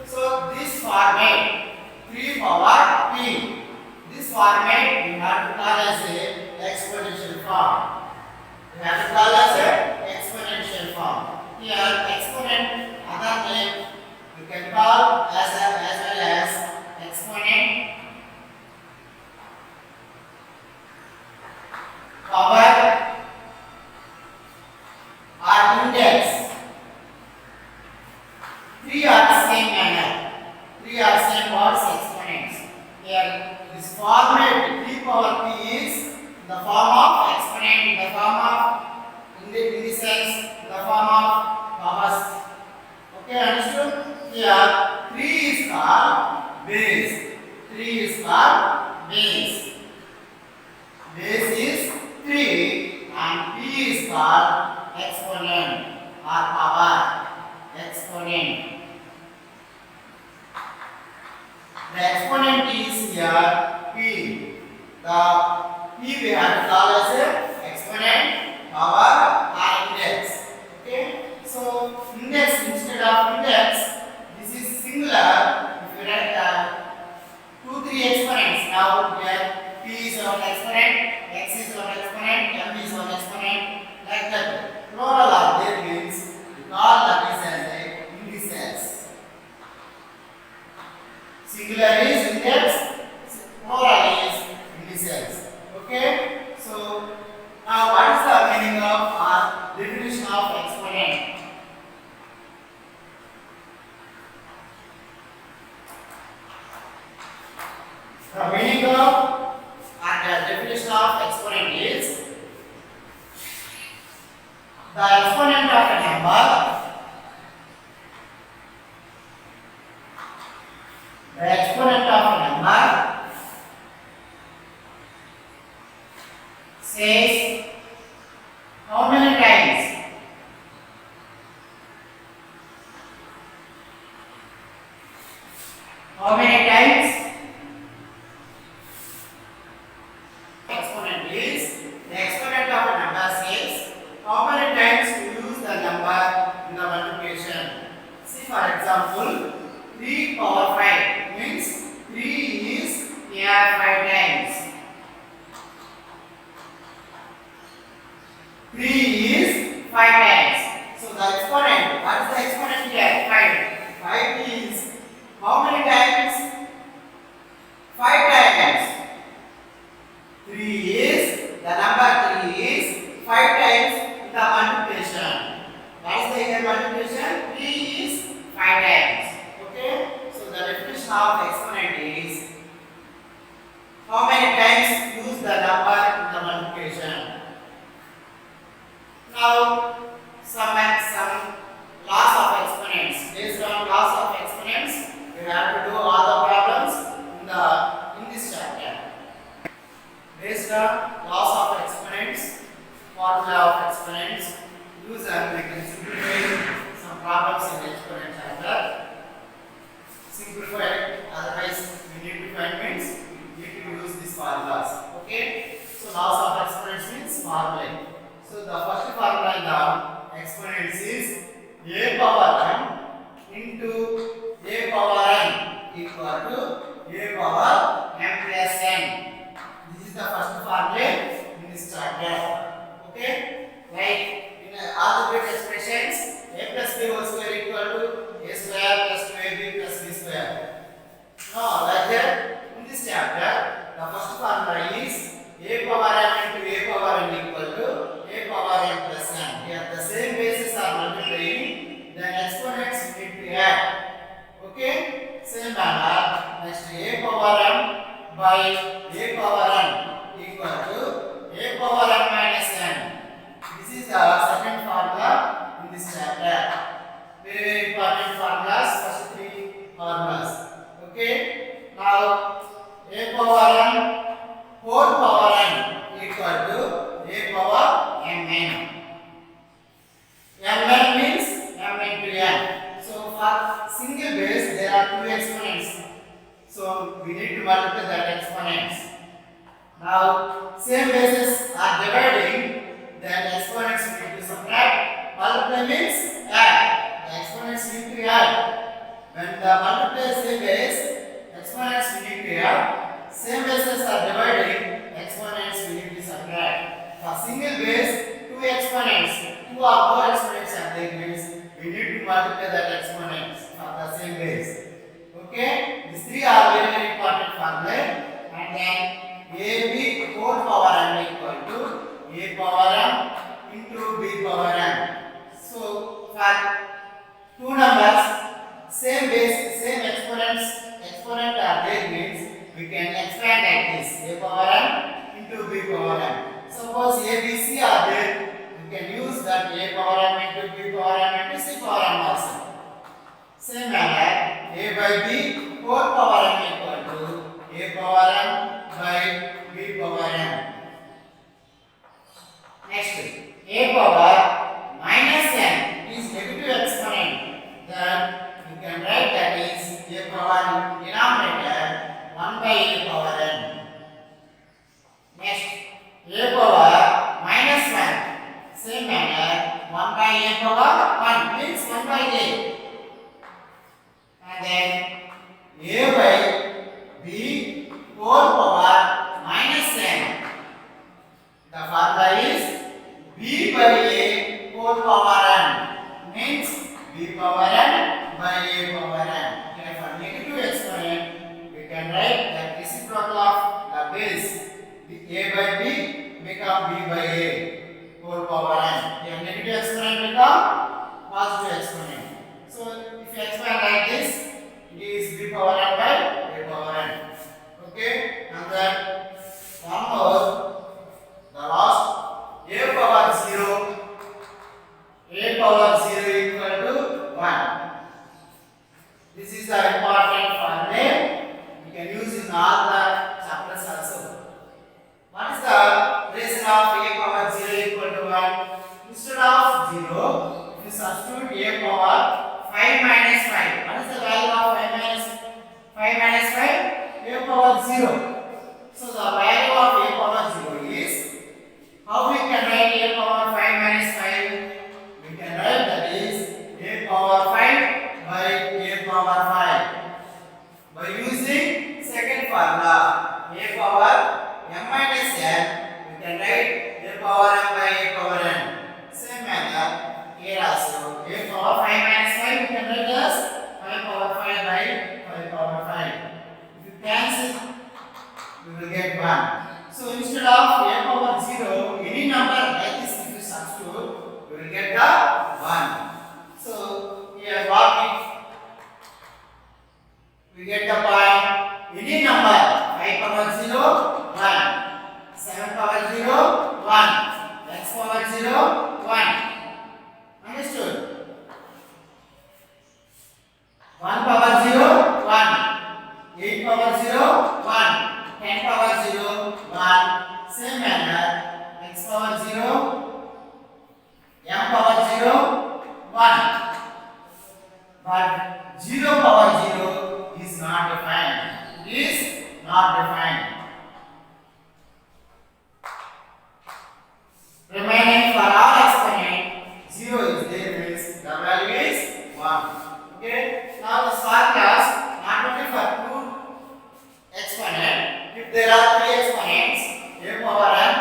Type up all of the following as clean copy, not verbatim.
So this format 3 power p. This format we have to call as a exponential form. We have to call as a exponential form. Here exponent other name you can call as well as exponent power or index. Three are the same manner. Three are same words exponents. Here this format 3 power p is in the form of exponent, in the form of indices, in the form of powers. Okay, understood? Here 3 is called base. 3 is called base. Base is 3 and p is called exponent or power. Exponent. The exponent is here p. The p we have to call as a exponent, power or index. Okay. So index instead of index, this is singular. If you write 2, 3 exponents, now here p is one exponent, x is one exponent, m is one exponent, like that. Plural are there means we call that is as a indices. Singular is index, plural is indices. Okay? So now what is the meaning of or definition of exponent? The meaning of and the definition of exponent is the exponent of a number. The exponent of a number says how many times exponent is the exponent of a number says how many times you use the number in the multiplication. See for example 3 power 5 means 3 is here 5 times. 3 is 5 times. So the exponent, what is the exponent here? 5. 5 is how many times? 5 times. 3 is, the number 3 is 5 times in the multiplication. What is the here multiplication? 3 is 5 times. Okay? So the definition of exponent is how many times use the number in the multiplication. Now some laws of exponents. Based on laws of exponents, we have to do all the problems in this chapter. Based on laws of exponents, formula of exponents, use and we can simplify some problems in the exponent chapter. Simplify, otherwise we need to find means we need to use these formulas. Okay? So laws of exponents means formula. So the first formula in the exponents is a power n into a power n equal to a power m plus n. This is the first formula in this chapter. Okay? Like in algebraic expressions, a plus b whole square equal to a square plus 2ab plus b square. Now like that in this chapter, the first formula is a power m into a power n equal to a power n plus n. Here the same bases are multiplying, then exponents need to add. Okay? Same manner, next a power m by a power n equal to a power n minus n. This is the second formula in this chapter. Very important formulas, first 3 formulas. Okay? Now a power n 4 power n equal to a power mn. Mn means m into n. So for single base there are 2 exponents. So we need to multiply that exponents. Now same bases are dividing, then exponents we need to subtract. Multiply means add. The exponents need to add. when the multiply same base, exponents we need to have. Same bases are dividing, exponents we need to subtract. For single base, two exponents, two or more exponents are there means we need to multiply that exponents for the same base. Okay, these three are very very important formula. And then AB whole power m equal to a power m into b power m. So for two numbers, same base, same exponent are there means we can expand like this, a power m into b power m. Suppose a, b, c are there, we can use that a power m into b power m into c power m also. Same manner, a by b whole power m equal to a power m by b power m. Next, a power minus n is negative exponent. Then you can write that is a power denominator 1 by a power n. Next, a power minus 1. Same manner, 1 by a power 1 means 1 by a. And then a by b whole power minus n. The formula is b by a whole power n means b power n by a power n. Here for negative exponent, we can write the reciprocal of the base. A by b become b by a whole power n. Here negative exponent become positive exponent. So if you expand like this, it is b power n by a power n. Okay, and then one more, the last, a power 0 equal to 1. This is the important formula. You can use in all the chapters also. What is the reason of a power 0 equal to 1? Instead of 0, if you substitute a power 5 minus 5. What is the value of 5 minus 5? A power 0. So the value of a power 0 is, how we can write a power 5 minus 5? We can write that is a power 5 by a power 5. By using second formula, a power m minus n, we can write a power m by a power n. Same manner, here also, a power 5 minus 5, we can write as 5 power 5 by 5 power 5. If you cancel, we will get 1. So instead of a power 0, any number like this if you substitute, we will get the 1. So here what we get the point, any number 5 power 0, 1, 7 power 0, 1, x power 0, 1. Understood? 1 power 0, 1, 8 power 0, 1. 10 power 0, 1. Same manner, x power 0, m power 0, 1. But 0 power 0 is not defined. It is not defined. Remaining for all exponent, 0 is there means the value is 1. Okay. Now the small class not only for two exponent. If there are three exponents, a power n,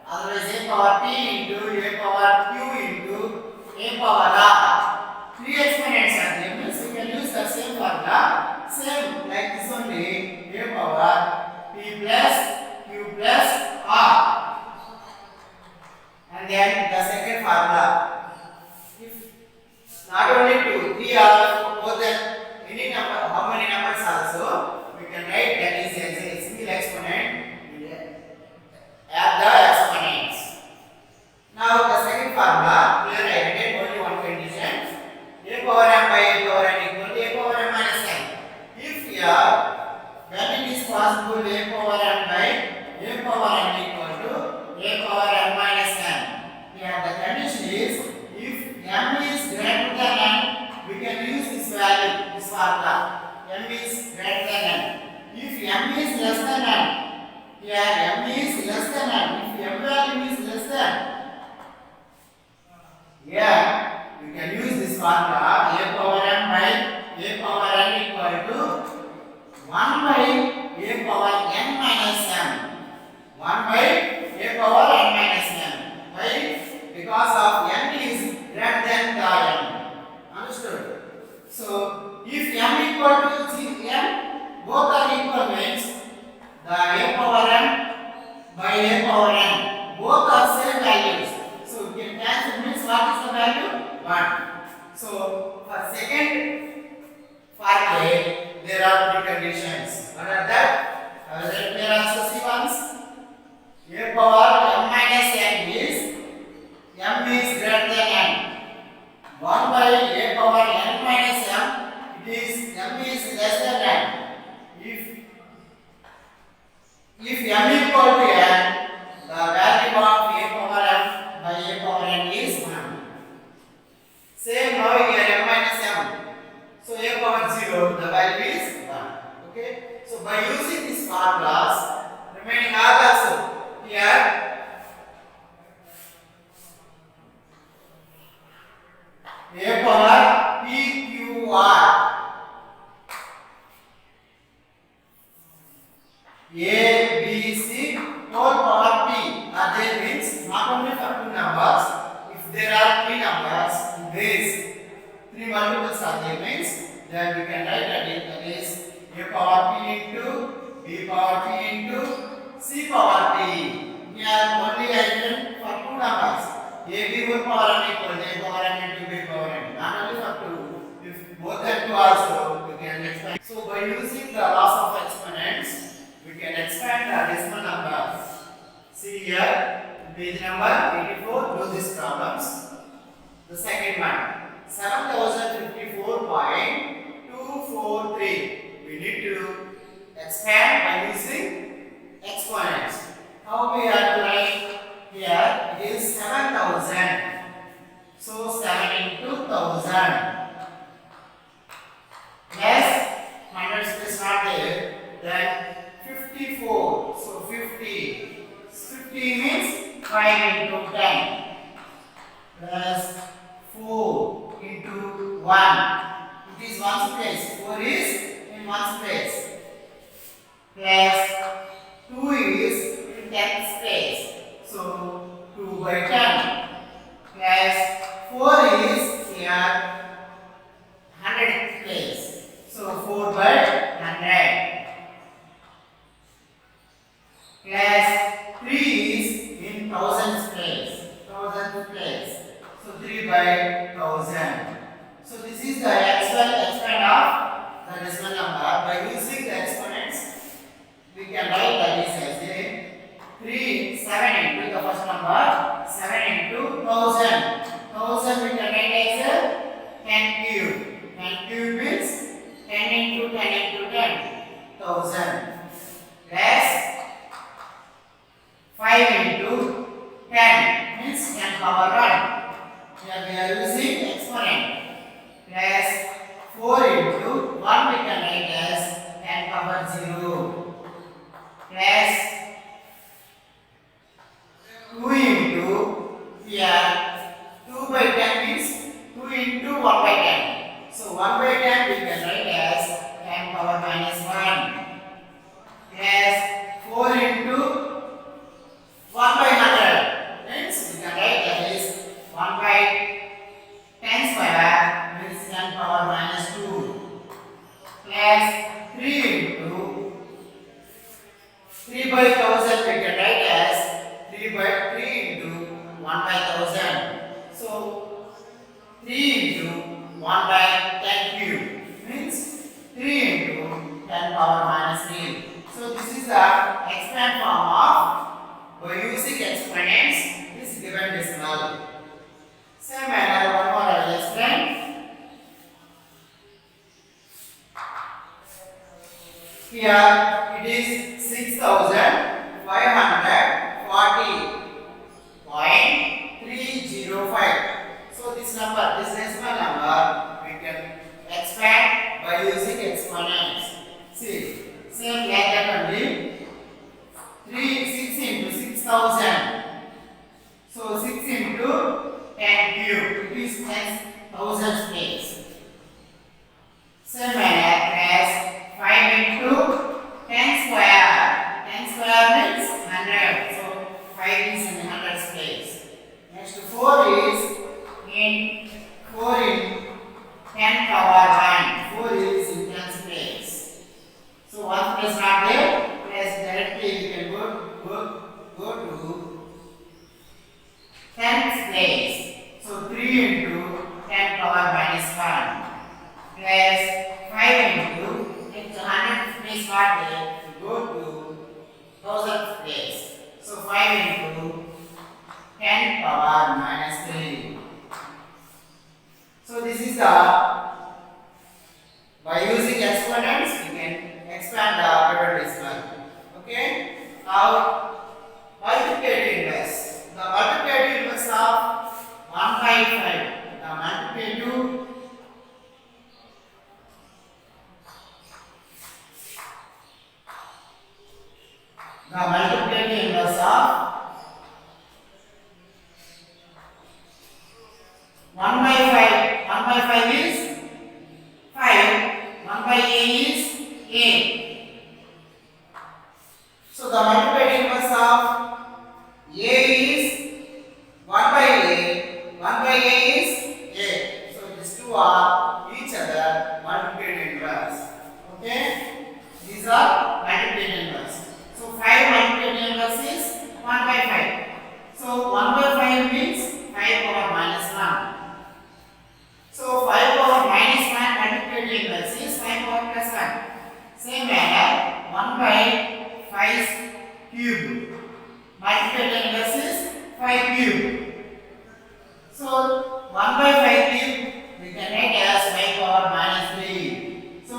otherwise a power p into a power q into a power r. Three exponents are there means we can use the same formula, same like this only, a power p plus q plus r. And then the second formula, if not only two, three or more than any number, how many numbers also, we can write that is as a single exponent, add the exponents. Now the second formula, here I write only one condition, a power m by a power n equal to a power m minus n. If here, when it is possible a power m by a power n equal to a power m minus n. Here the condition is, if m is greater than n, we can use this value, this formula. M is greater than n. If m is less than n, here m is less than n. If m value is less than, here we can use this formula, a power m by a power equal to 1 by a power n minus m. 1 by a power n minus m. Why? Because of n is greater than the m. Understood? So if m equal to m, both are equal means the a power m by a power n, both are same values. So we can cancel means what is the value? 1. So for second formula there are three conditions. What are that? I will write here also see once. A power m minus n is m is greater than n. 1 by a power n minus m, it is m is less than n. If m equal to n, the value of a power m by a power n is 1. Same now here m minus m. So a power 0, the value is 1. Okay. So by using these formulas, remaining all also here a power p q r, a b c whole power p are there means not only for two numbers. If there are three numbers in base, three multiples are there means then we can write that is a power p into b power p into c power p. We are only written for two numbers. A b whole power n equal to a power n into b power n. Not only for two. If more than two also, we can expand. So by using the laws of exponents, we can expand the decimal numbers. See here, page number 84. Do these problems. The second one, 7054.243. We need to expand by using exponents. How we are to write here? It is 7000. So 7 into 1000. Yes, 100 is not there. Then 54. So 50. 50 means 5 into 10 plus 4 into 1. It is one's place. 4 is in one's place. Plus 2 is in 10th place. So 2 by 10. Plus 4 is here 100th place. So 4 by 100. Plus 3 is in thousands place. Thousandth place. So 3 by 1000. So this is the expand of the decimal number. By using the exponents, we can write that is as a 7 into the first number. 7 into 1000. 1000 we can write as a 10 cube. 10 cube means 10 into 10 into 10. 1000. Plus 5 into 10 means 10 power 1. Here we are using exponent. Plus 4 into 1 we can write as 10 power 0. Plus 2 into here 2 by 10 means 2 into 1 by 10. So 1 by 10 we can write as 10 power minus 1. Plus 4 into 1 by 100 means we can write that is 1 by 10 square means 10 power minus 2. Plus 3 into 3 by 1000 we can write as 3 into 1 by 1000. So 3 into 1 by 10 cube means 3 into 10 power minus 3. So this is the expand form of by using exponents this given decimal. Same manner one more I will explain. Here it is 6540.305. So this number, this decimal number, we can expand by using exponents. See, same like that only. 6 into 6000. So 6 into 10 cube. It is 10,000 space. Same manner. started to go to thousandth place. So 5 into 10 power minus 3. So this is the, by using exponents you can expand the order decimal. Okay. Now multiplicative inverse. The multiplicative inverse of 1 by 5. The multiplicative inverse of 1 by 5. 1 by 5 is 5. 1 by a is a. So the multiplicative inverse of a is 1 by a. 1 by a is a. So these two are each other multiplicative inverse. Okay. These are multiplicative inverse. So 5 multiplicative inverse is 1 by 5. So 1 by 5 means 5 power minus 1. So 5 power minus 1 multiplicative inverse is 5 power plus 1. Same manner 1 by 5 cube. Multiplicative inverse is 5 cube. So 1 by 5 cube we can write as 5 power minus 3. So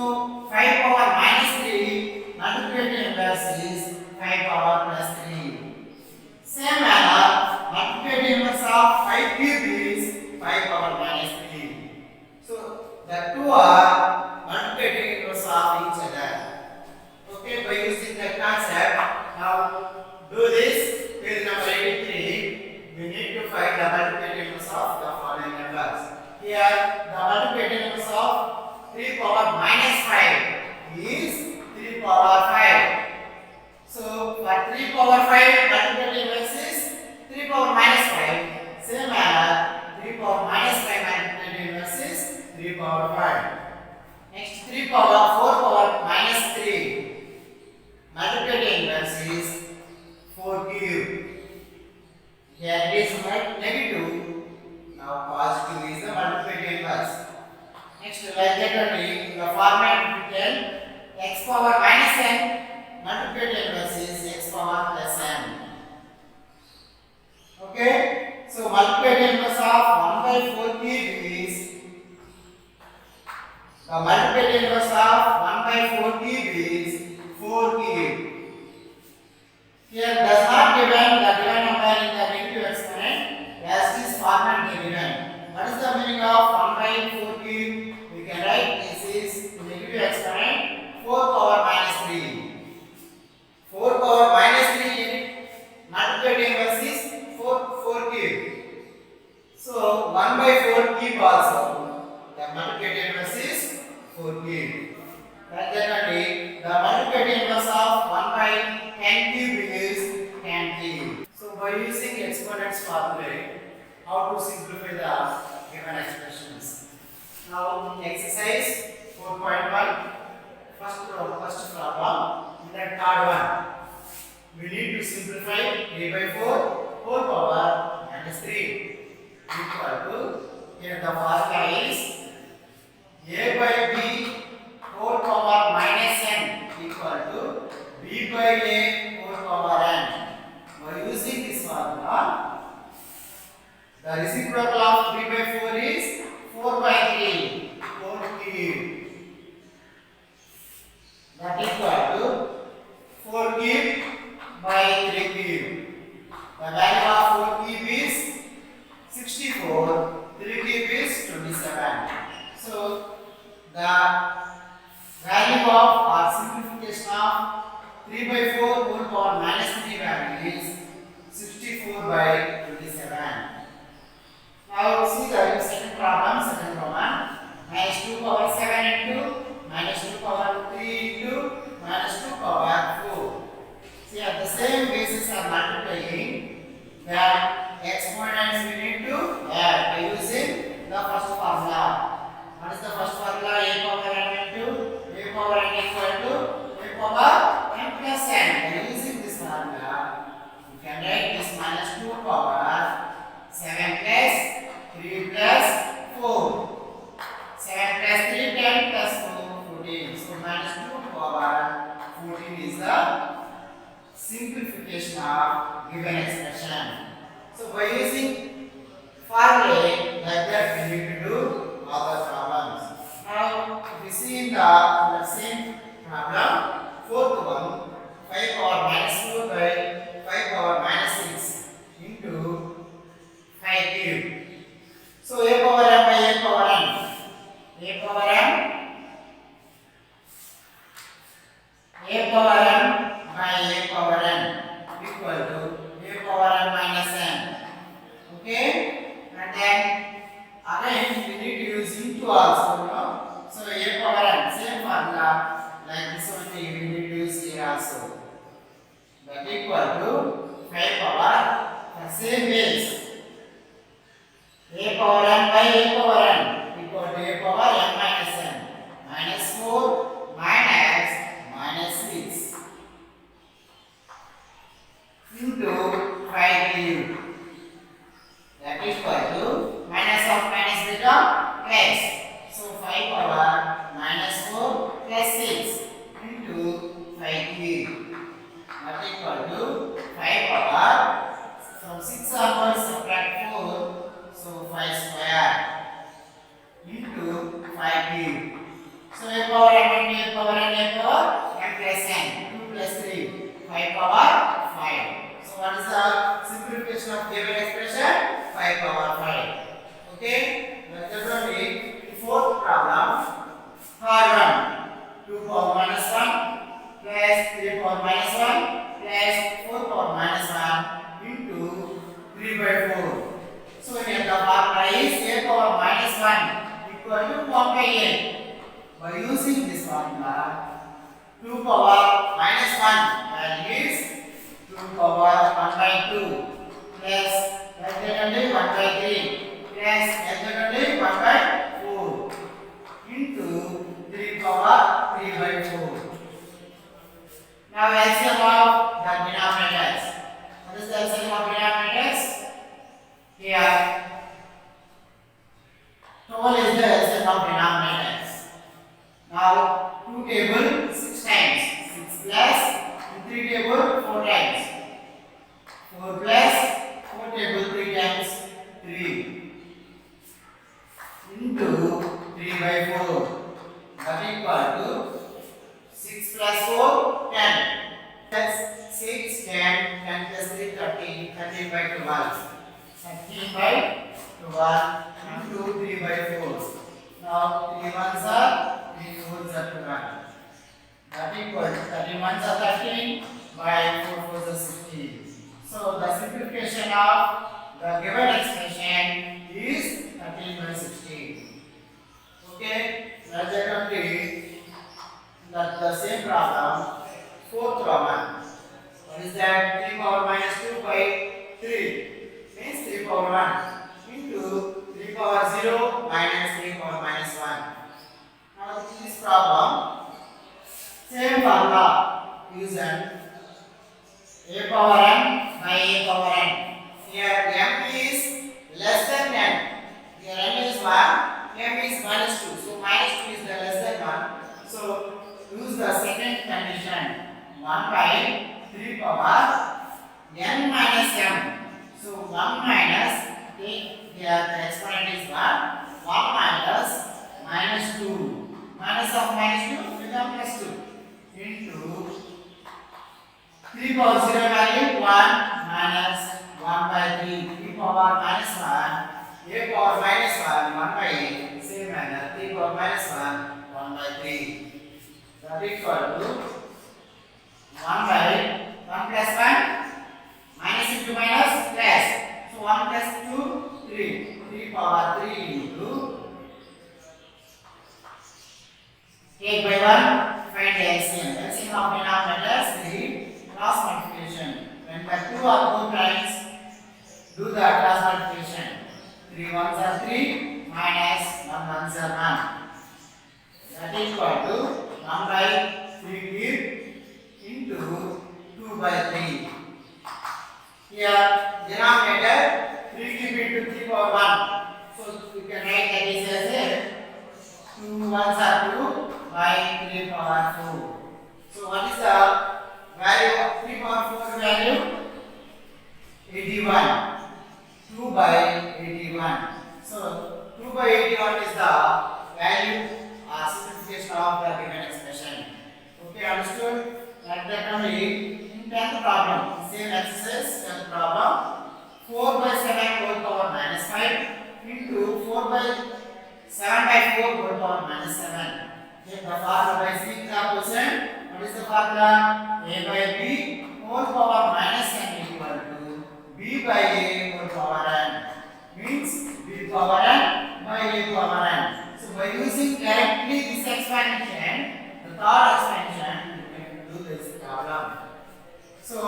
5 power minus 3 multiplicative inverse is 5 power plus 3. Same manner multiplicative inverse of 5 cube is 5 power minus 3. So the two are multiplicative inverse of each other. Okay, by using the concept, now do this. Page number 83. We need to find the multiplicative inverse of the following numbers. Here, the multiplicative inverse of 3 power minus 5 is 3 power 5. So for 3 power 5, multiplicative inverse is 3 power minus 5. Same manner, 3 power minus 5 multiplicative inverse is 3 power 5. Next, 3 power 4 power minus 3. Multiplicative inverse is 4 cube. Here it is negative. Now positive is the multiplicative inverse. Next, like that only, the format written x power minus n. Multiplicative inverse is x power plus n. Okay. So multiplicative inverse of 1 by 4 cube is, the multiplicative inverse of 1 by 4 cube is 4 cube. Here does not given the given number in the negative exponent, as this format given. What is the meaning of 1 by 4 cube? We can write this is negative exponent 4 power minus 3. 4 power minus 3 multiplicative inverse is 4 cube. So 1 by 4 cube also, the multiplicative inverse is 4 cube. Like that only, the multiplicative inverse of 1 by 10 cube is 10 cube. So by using exponents formula, how to simplify the given expressions. Now exercise 4.1, first problem, in the third one. We need to simplify 3 by 4 whole power minus 3 equal to, here the formula is a by b whole power minus n equal to b by a whole power n. By using this formula, the reciprocal of 3 by 4 is 4 by 3 whole cube. That equal to 4 cube by 3 cube. The value of 4 cube is 64, 3 cube is 27. So the value of or simplification of 3 by 4 whole power minus 3 value is 64 by 27. Now see the second problem, minus 2 power 7 into minus 2 power 3 into minus 2 power 4. See, at the same basis of multiplying, the exponents we need to add by using the first formula. What is the first formula? A power n into a power n equal to a power n plus n. By using this formula, you can write this minus 2 power 7 plus 3 plus 4. 7 plus 3, 10 plus 4, 14. So minus 2 power simplification of given expression. So by using formulae like that we need to do all the problems. Now if you see in the same problem, fourth one, 5 power minus 4 by 5 power minus 6 into 5 cube. So a power m by a power n, a power m by a power n equal to a power n minus n. Okay, and then again we need to use into also, no? So a power n, same formula like this one we need to use here also, that equal to 5 power the same base, a power n by a power n equal to a power n minus n, minus 4 minus 6 into 5 cube, that is equal to minus of minus become plus. So 5 power minus 4 plus 6 into 5 cube, that is equal to 5 power, from 6 onwards subtract 4, so 5 square into 5 cube. So a power m into a power n, a power m plus n, 2 plus 3, 5 power 5. So what is the simplification of given expression? 5 power 5. Okay, that will be the fourth problem. Third one, 2 power minus 1 plus 3 power minus 1 plus 4 power minus 1 into 3 by 4. So here the formula is a power minus 1 equal to 1 by a. By using this formula, 2 power minus 1 value is 2 power 1 by 2 plus exactly 1 by 3 plus exactly 1 by 4 into 3 power 3 by 4. Now LCM of the denominators. What is the LCM of denominators? Here 12 is the LCM of denominators. Now 2 table 6 times, 6 plus 3 table 4 times, 4 plus 4 table 3 times 3 into 3 by 4, that equal to 6 plus 4 10 plus 6 10 10 plus 3 30 30 by 12 30 by 12 into 3 by 4. Now 3 ones are 3 fours are 21. That equals 30 ones are 13 by 4 fours are 16. So the simplification of the given expression is 13 by 16. Okay, let's complete the same problem. Fourth Roman. What is that? 3 power minus 2 by 3 means 3 power 1 into 3 power 0 minus 3 power minus 1. Now this problem, same formula used, a power n by a power n. Here m is less than n. Here n is 1, m is minus 2. So minus 2 is the less than 1. So use the second condition, 1 by 3 power n minus m. So 1 minus, here the exponent is 1 minus minus 2. Minus of minus 2 become plus 2 into 3 power 0 value 1 minus 1 by 3. 3 power minus 1, a power minus 1 by a, same manner 3 power minus 1 by 3. That equal to 1 by 1 plus 1 minus into minus plus. So 1 plus 2 3. 3 power 3 into, take by 1, find the LCM. LCM of denominators 3, cross multiplication. When the 2 or 4 times, do the cross multiplication. 3 ones are 3 minus 1 ones are 1. That is equal to 1 by 3 cube into 2 by 3. Here denominator 3 cube into 3 power 1. So you can write that is as a 2 ones are 2 by 3 power 4. So what is the value of 3 power power 4 value 81. 2 by 81. So 2 by 81 is the value or simplification of the given expression. Okay, understood? Like that only in 10th problem, same exercise, 10th problem. 4 by 7 whole power minus 5 into 4 by 7 by 4 whole power minus 7. Take the formula by seeing the opposite. What is the formula? A by B whole power minus n equal to B by A whole power n. Means B power n by A power n. So by using directly this expansion, the third expansion, you can do this problem. So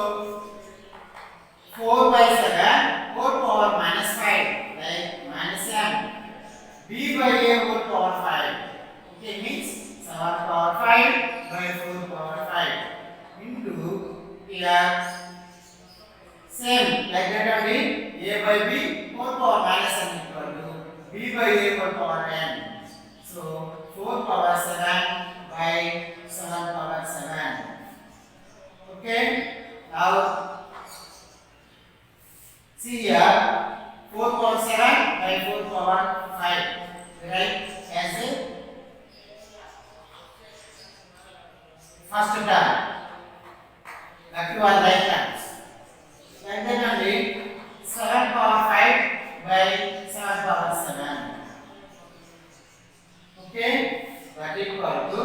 4 by 7 whole power minus 5 like minus m. B by A whole power 5. Okay, means 7 power 5 by 4 power 5 into here same like that only A by B whole power minus n equal to B by A whole power n. So 4 power 7 by 7 power 7. Okay, now see here 4 power 7 by 4 power 5. Right as a first term. That you are like that. Like that only 7 power 5 by 7 power 7. Okay, that equal to.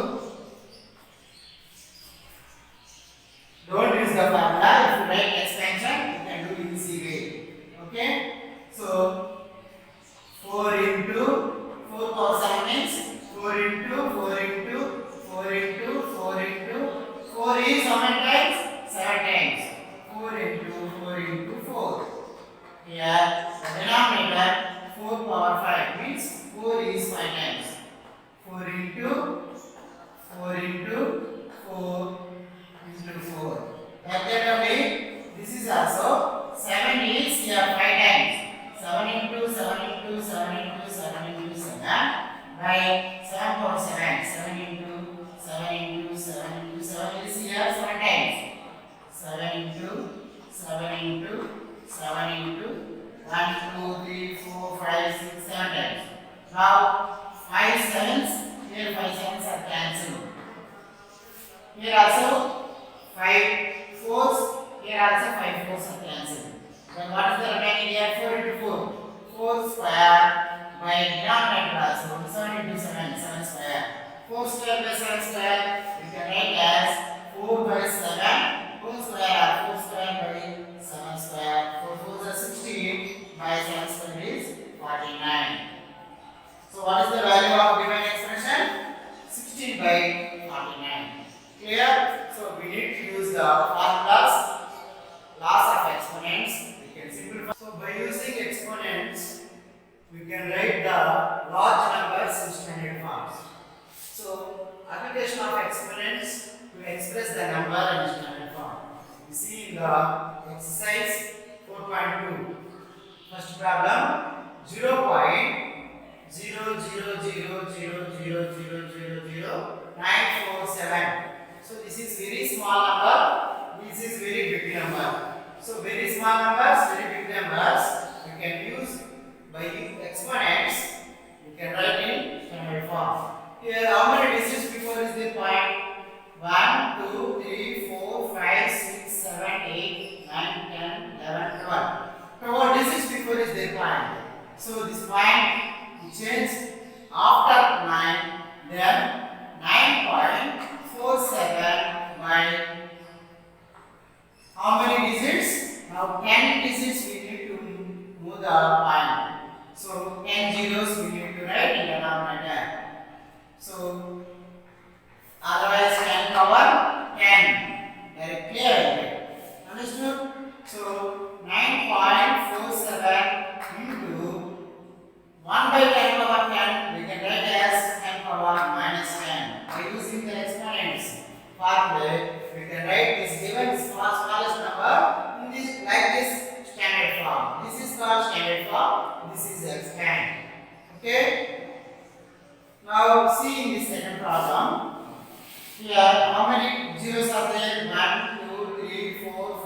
Don't use the formula. If you write expansion, you can do easy way. Okay, so 4 into 4 power 7 means 4 into 4 into 4 into 4 into 4 is how many times? 7 times. 4 into 4 into 4. Here the denominator 4 power 5 means 4 is 5 times. 4 into 4 into 4 into 4. Like that only this is also 7 is here 5 times. 7 into 7 into 7 into 7 into 7 by 7 power 7. 7 into 7 into 7 into 7 is here 7 times. 7 into 7 into 7 into 1, 2, 3, 4, 5, 6, 7 times. Now 5 sevens, here 5 sevens are cancelled. Here also 5 fours, here also 5 fours are cancelled. Then what is the remaining here? 4 into 4. 4 square by denominator also 7 into 7, 7 square. 4 square by 7 square, we can write as 4 by 7 whole square or 4 square by 7 square. 4 fours are 16 by 7 square is 49. So what is the value of given expression? 16 by 49. Clear? So we need to use the formulas, laws of exponents. We can simplify. So by using exponents, we can write the large numbers in standard forms. So application of exponents to express the number in standard form. You see in the exercise 4.2. First problem 0.0000000947. So this is very small number. This is very big number. So very small numbers, very big numbers. You can use by exponents. You can write in standard form. Here, how many digits before is the point? 1, 2, 3, 4, 5, 6, 7, 8, 9, 10, 11, 12. 12 digits before is the point. So this point you change after 9, then 9.47 by how many digits? Now 10 digits we need to move the point. So 10 zeros we need to write in the denominator. So otherwise 10 power 10. Very clear. Understood? So 9.47 into 1 by 10 power 10 we can write as 10 power minus 10. By using the exponents formula, we can write this given smallest number in this like this standard form. This is called standard form. This is expand. Okay. Now see in this second problem. Here how many zeros are there? 1, 2, 3, 4,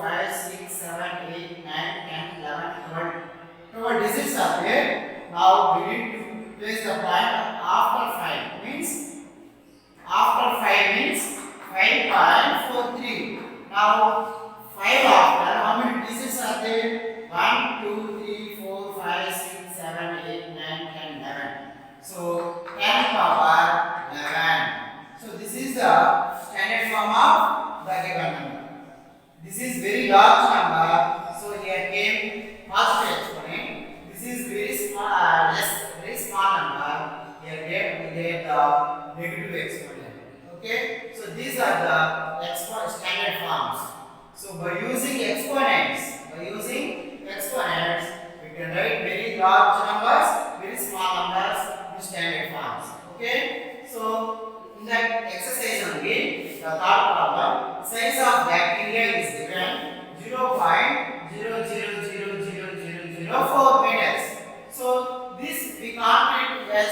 standard form of the given number. This is very large number, so here came positive exponent. This is very small, very small number. Here we get the negative exponent. Okay, so these are the standard forms. So by using exponents, we can write very large numbers, very small numbers in standard forms. Okay, so in that exercise only, the third problem, size of bacteria is given 0.000004 meters. So this we can't write as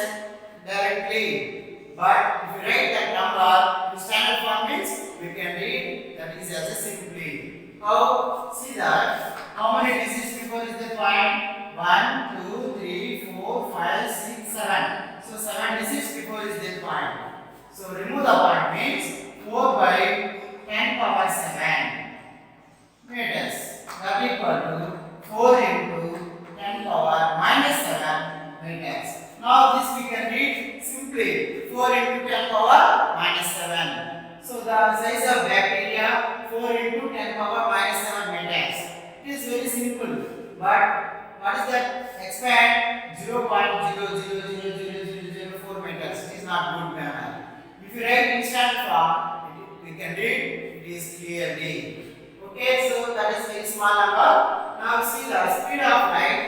directly, but if you write that number in standard form means we can read that is as a simply. How? See that how many digits before is the point? 1, 2, 3, 4, 5, 6, 7. So 7 digits before is the point. So remove the point means 4 by 10 power 7 meters. That equal to 4 into 10 power minus 7 meters. Now this we can read simply 4 into 10 power minus 7. So the size of bacteria 4 into 10 power minus 7 meters. It is very simple. But what is that? Expand 0.000004 meters. It is not good manner. If you write in standard form, we can read it is clearly. Okay, so that is very small number. Now see the speed of light.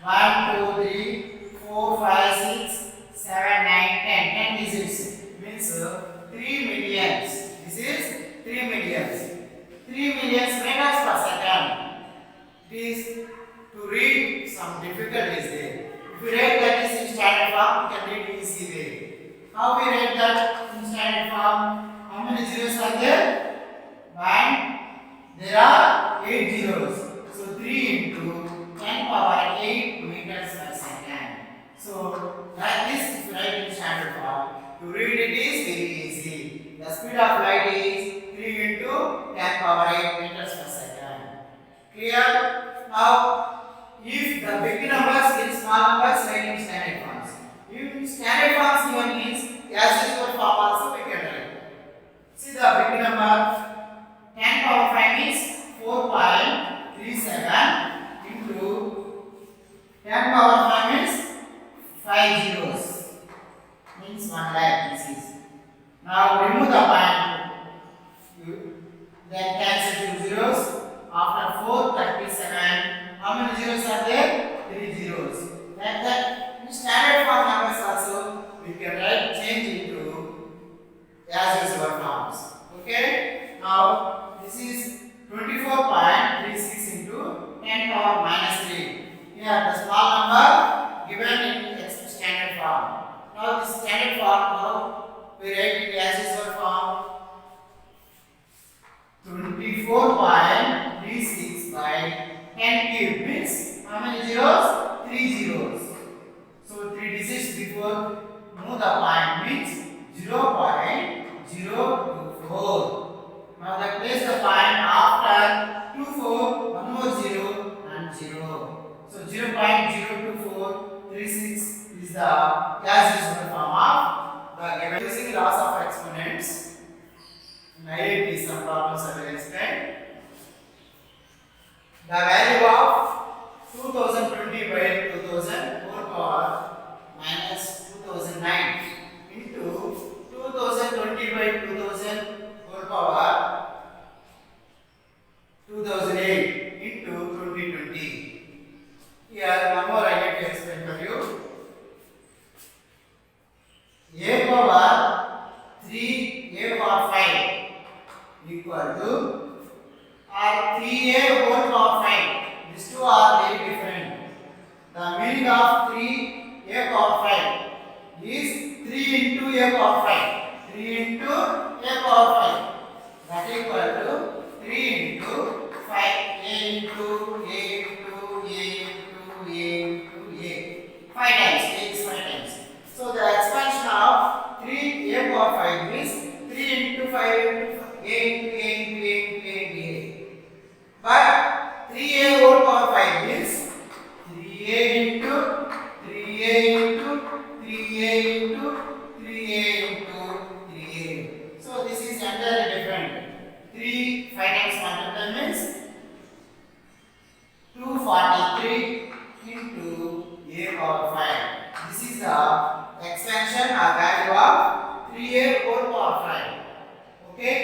1, 2, 3, 4, 5, 6, 7, 9, 10. 10 digits means 3 millions. This is 3 millions. 3 millions meters per second. It is to read some difficulties there. If we write that is in standard form, we can read easy way. How we write that in standard form? How many zeros are there? 1. There are 8 zeros. So 3 into 10 power 8 meters per second. So like this, if you write in standard form, to read it is very easy. The speed of light is 3 into 10 power 8 meters per second. Clear? Now, if the big numbers and small numbers, write in standard forms. If standard forms given means as usual form also we can write. See the big number 10 power 5 means 4.37 into 10 power 5 means 5 zeros means 1 lakh. This is. Now remove the point. Then cancel 2 zeros. After 437, how many zeros are there? 3 zeros. Like that, in standard form numbers also, we can write change into as usual forms. Okay? Now, this is 24.36 into 10 power minus 3. Here, the small number given in standard form. Now, this standard form, now we write it as usual form. 24.36 by 10 cube means how many zeros? 3 zeros. So 3 digits before move the point means 0.024. Now that place the point after 24, one more 0 and 0. So 0.02436 is the as usual form of the given using laws of exponents. In IIT, some problems I will explain. The value of 2020 by 2000 whole power minus 2009 into 2020 by 2000 whole power 2008 into 2020. Here, one more I need to explain for you. A power 3, A power 5 equal to or 3a whole power 5. These two are very different. The meaning of 3a power 5 is 3 into a power 5. 3 into a power 5. That equal to 3 into 5. A into A into A into A into A. 5 times. A is 5 times. So the expansion of 3a power 5 means 3 into 5 into 5. A into A into A into A into A. But 3a whole power 5 means 3a into 3a into 3a into 3a into 243 into a power 5. This is the expansion or value of 3a whole power 5. Okay,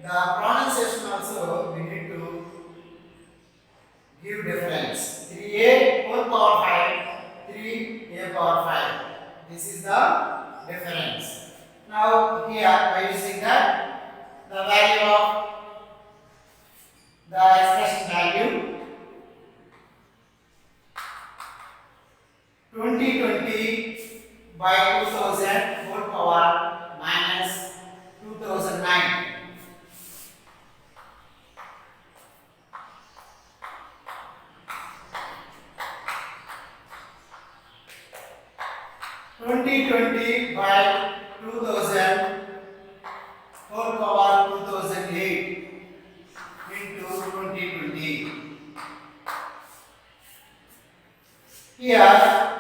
the pronunciation also we need to give difference. 3a whole power 5, 3a power 5. This is the difference. Now here by using the value of the expression value 2020 by 2000 whole power minus 2009. 2020 by 2000 whole power 2008 into 2020. Here,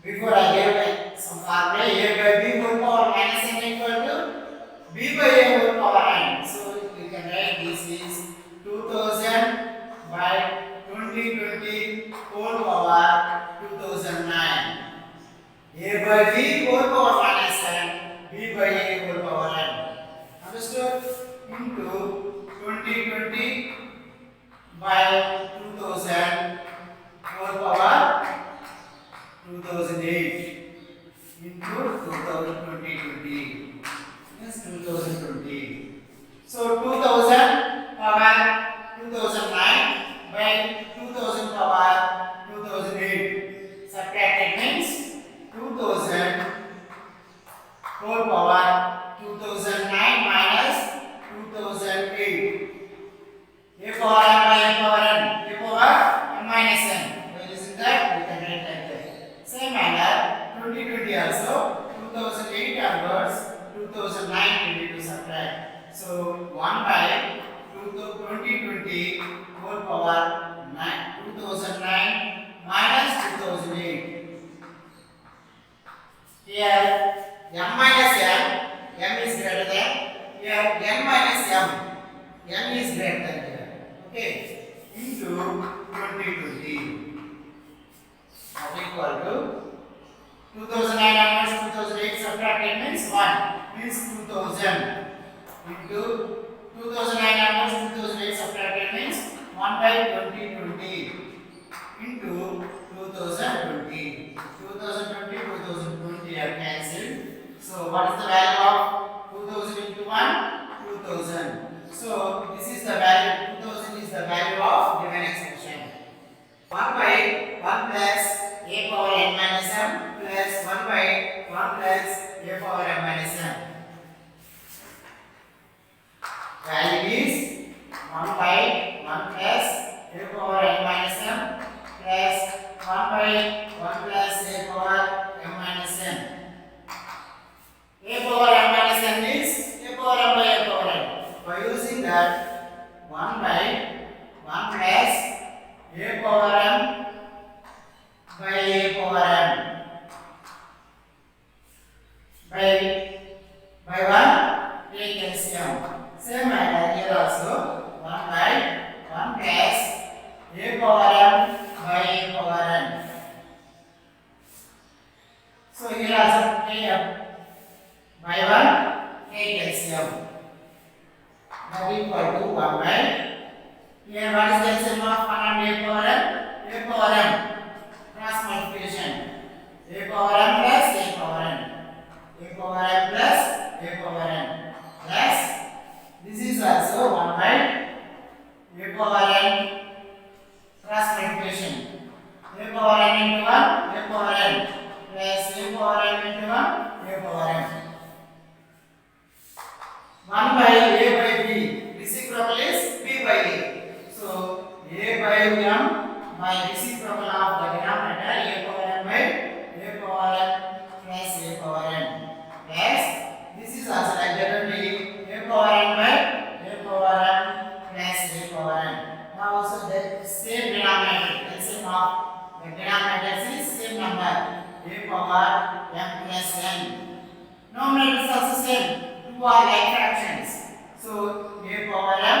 before I gave some formula, a by b whole power minus n equal to b by a whole power n. So you can write this is 2000 by 2020 whole power 2009. A by b whole power minus n, b by a whole power n. Understood? Into 2020 by 2000 whole power 2008 into 2020. Yes, 2020. So 2000 power 2009 by 2000 power 2008. Subtracted means 2000 whole power 2009 minus 2008. A power n by a power n. A power n minus n. By using that, we can write like that. Same manner, 2020 also 2008 onwards 2009 we need to subtract. So 1 by 2020 whole power 2009 minus 2008. Here m minus m is greater than, here n minus m is greater than here. Okay, into 2020. That equal to 2009 onwards 2008 subtracted means 1, means 2000 into 2009 onwards 2008 subtracted means 1 by 2020 into 2020. 2020 are cancelled. So what is the value of 2000 into 1? 2000. So this is the value, 2000 is the value of given expression. 1 by 1 plus a power n minus m plus 1 by 1 plus a power m minus m. Value is 1 by 1 plus a power n minus m plus 1 by 1 plus a power m minus n. A power m minus n is a power m by a power n. By using that 1 by 1 plus a power m by a power n by 1 take LCM. Same manner here also 1 by 1 plus a power m by a power n. So here also take by 1 take LCM. That equal to 1 by, here what is the LCM of 1 and a power m? A power m. Cross multiplication. A power m plus a power n. A power m plus a power n. Plus, this is also 1 by a power n cross multiplication. A power n into 1, a power n plus a power n into 1, a power n. 1 by a by b. Reciprocal is b by a. So a by m by reciprocal of the denominator a power n by a power n plus a power n. Plus this is also like that only a power n by a power n plus a power n. Now also the same denominator, LCM of the denominator is same number a power m plus n. Numerator is also same. Two are like fractions. So a power m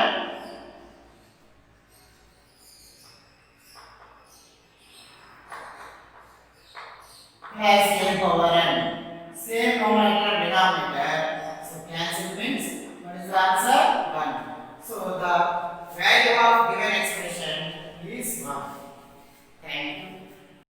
has n power n. Same numerator denominator. So cancel means what is the answer?